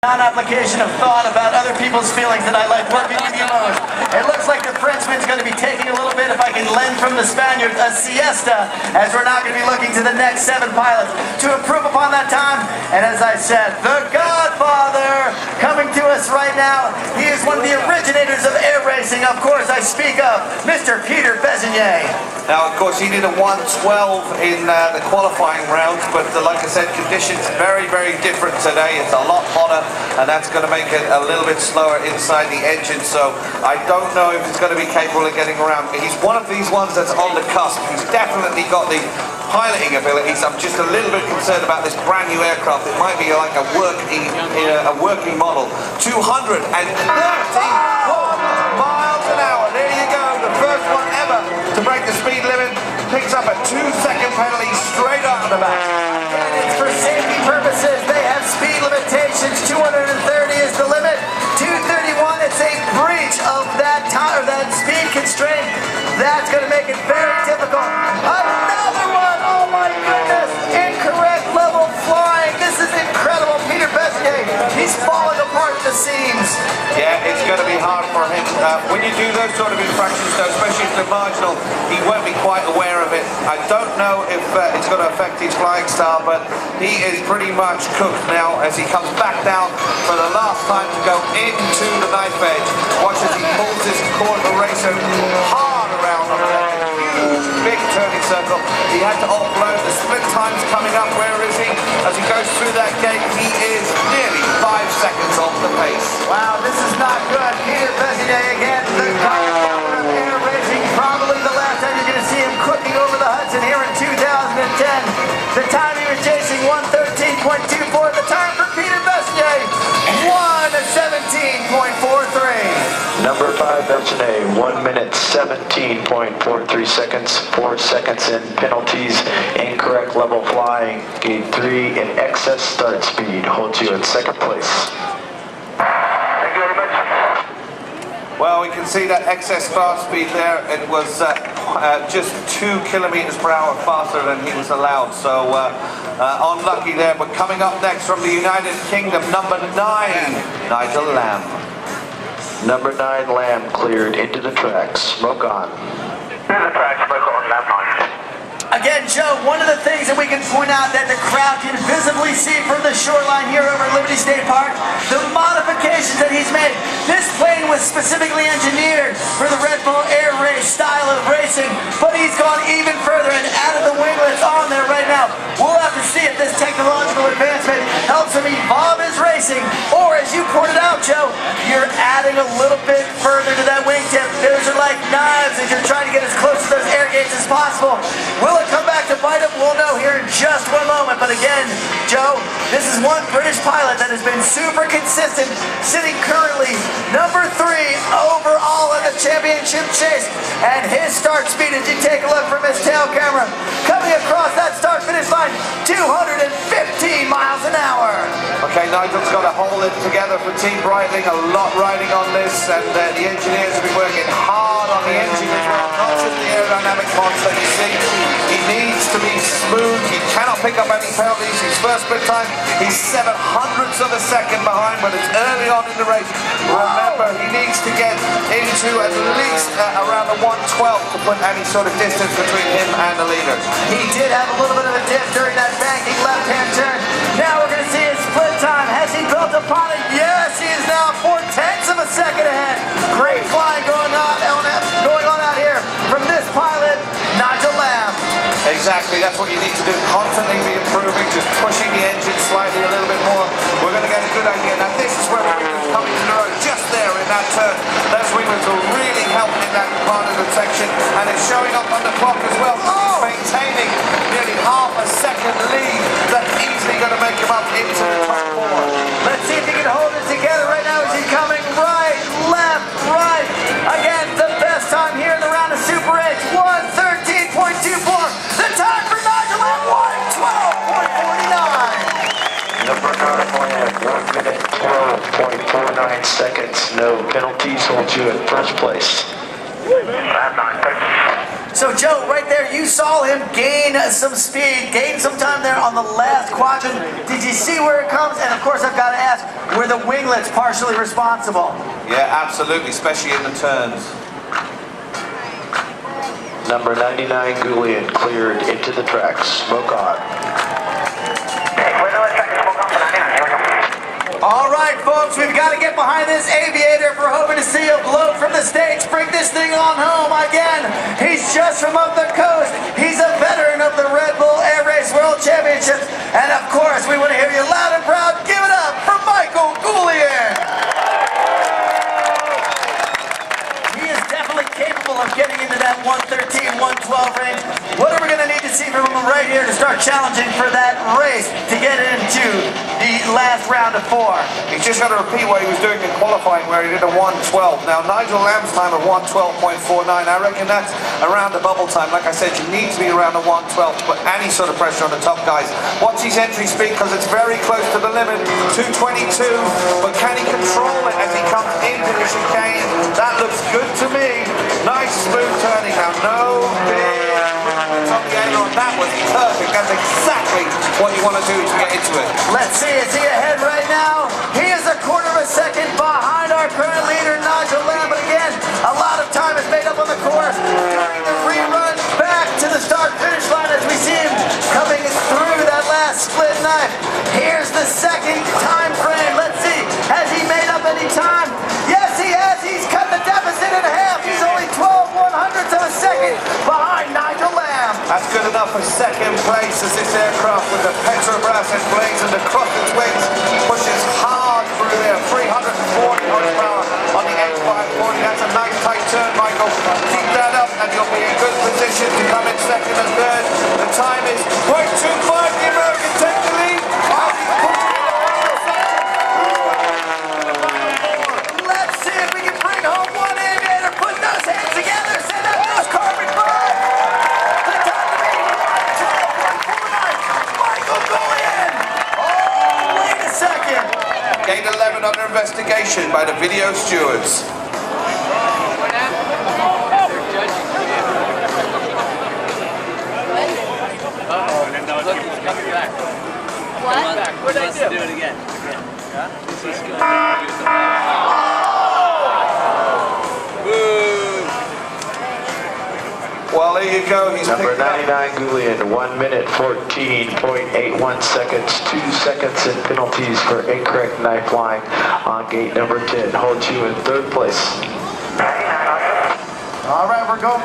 Non-application of thought about other people's feelings that I like working with you most. It looks like the Frenchman's going to be taking a little bit, if I can lend from the Spaniard, a siesta, as we're not going to be looking to the next 7 pilots to improve upon that time. And as I said, the Godfather coming to us right now. He is one of the originators of air racing. Of course, I speak of Mr. Peter Besignet. Now, of course, he did a 1:12 in the qualifying rounds, but like I said, conditions very, very different today. It's a lot hotter, and that's going to make it a little bit slower inside the engine, so I don't know if it's going to be capable of getting around. He's one of these ones that's on the cusp. He's definitely got the piloting abilities. I'm just a little bit concerned about this brand new aircraft. It might be like a working model. 231 miles an hour. There you go, the first one ever to break the speed limit. Picks up a 2-second penalty straight out of the back. And it's for safety purposes. They have speed limitations. 230 is the limit. 231, it's a breach of that time, or that speed constraint. That's going to make it very difficult. Another one! Oh my goodness! Incorrect level flying. This is incredible. Peter Besignet, he's falling apart at the seams. Yeah, it's going to be hard for him. When you do those sort of infractions, though, especially if they're marginal, he won't be quite aware of it. I don't know if it's going to affect his flying style, but he is pretty much cooked now as he comes back down for the last time to go into the knife edge. Watch as he pulls this corner racer hard around on that huge, big turning circle. He had to offload. The split time's coming up. Where is he? As he goes through that gate, he is nearly 5 seconds off the pace. Wow, this is not good. Peter Besignet again, the Godfather of air racing. Probably the last time you're going to see him cooking over the Hudson here in 2010. The time he was chasing 1:13.24. The time for Peter Besignet, 1:17.43. Number 5, Besignet, 1 minute 17.43 seconds, 4 seconds in penalties, incorrect level flying, gate 3 in excess start speed, holds you in 2nd place. Thank you very much. well, we can see that excess start speed there. It was just 2 kilometers per hour faster than he was allowed, so unlucky there. But coming up next from the United Kingdom, number 9, Nigel Lamb. Number 9, Lamb, cleared into the track. Smoke on. Into the track, smoke on, lap 9. Again, Joe, one of the things that we can point out that the crowd can visibly see from the shoreline here over at Liberty State Park, the modifications that he's made. This plane was specifically engineered for the Redbull Air Race style of racing, but he's gone even further and added the winglets on there right now. We'll have to see if this technological advancement helps him evolve his racing, or as you pointed out, Joe, you're adding a little bit further to that wingtip. Those are like knives as you're trying to get as close to those air gates as possible. Will it come back to bite him? We'll know here in just one moment. But again, Joe, this is one British pilot that has been super consistent, sitting currently number 3 overall in the championship chase. And his start speed, as you take a look from his tail camera, coming across that start-finish line, 215 miles an hour. Okay, Nigel's got to hold it together for Team Breitling. A lot riding on this, and the engineers have been working hard on the engine as well, not just the aerodynamic mods that you see. He needs to be smooth. He cannot pick up any penalties. His first split time, he's 7/100ths of a second behind, but it's early on in the race. Remember, he needs to get into at least around the 1:12 to put any sort of distance between him and the leader. He did have a little bit of a dip during that banking left-hand turn. Now we're going to see his split time. Has he built upon it? Yes, he is now 4/10 of a second ahead. Great flying going on out here from this pilot, Nigel Lamb. Exactly, that's what you need to do. Constantly be improving, just pushing the engine slightly a little bit more. We're going to get a good idea. Now this is where we're coming to the road, just there in that turn. Those wingers will really help in that part of the section, and it's showing up on the clock as well. He's maintaining nearly half a second lead. That's easily going to make him up into the top 4. Let's see if he can hold it together right now as he's coming right, left, right. Again, the best time here in the round of Super 8, 1:13.24. The time for Nigel Lamb, 1:12.49. Number 9, Lamb, 1 minute 12.49 seconds. No penalties, holds you in 1st place. Lap 9, thanks. So Joe, right there, you saw him gain some speed, gain some time there on the last quadrant. Did you see where it comes? And of course, I've got to ask, were the winglets partially responsible? Yeah, absolutely, especially in the turns. Number 99 Goulian cleared into the track. Smoke on. All right, folks, we've got to get behind this aviator if we're hoping to see a blow from the stage. Bring this thing on home again. He's just from up the coast. He's a veteran of the Redbull Air Race World Championships. And of course, we want to hear you loud and proud. Give it up for Michael Goulian. He is definitely capable of getting into that 113, 112 range. What are we going to need to see from him right here to start challenging for that race to get into the last round of 4? He's just got to repeat what he was doing in qualifying where he did a 112. Now, Nigel Lamb's time of 112.49, I reckon that's around the bubble time. Like I said, you need to be around the 112 to put any sort of pressure on the top guys. Watch his entry speed because it's very close to the limit, 222, but can he control it as he comes into the chicane? That looks good to me. Nice smooth turning now, no big movements on the aileron. That was perfect. That's exactly what you want to do to get into it. Let's see, is he ahead right now? He is a quarter of a second behind our current leader, Nigel Lamb. But again, a lot of time is made up on the course during the rerun back to the start-finish line as we see him coming through that last split knife. Here's the second time frame. Let's see, has he made up any time? Yes, he has. He's cut the deficit in half. He's only 12/100ths of a second behind Nigel Lamb. That's good enough for second place as this aircraft with the Petrobras emblazoned across its wings pushes hard through there. 340 horsepower on the H540. That's a nice tight turn, Michael. Keep that up and you'll be in good position to come in second and third. The time is 0.25. The American take the lead. Let's see if we can bring home one aviator. Put those hands together. Send out those carbon bars. The time to beat 12.49. Michael Goulian. Oh, wait a second. Gate 11 under investigation by the video stewards. What did I do? Do it again. Well, there you go. He's Number picked up. 99 Goulian, 1 minute 14.81 seconds, 2 seconds in penalties for incorrect knife flying on gate number 10. Holds you in 3rd place. All right, we're going.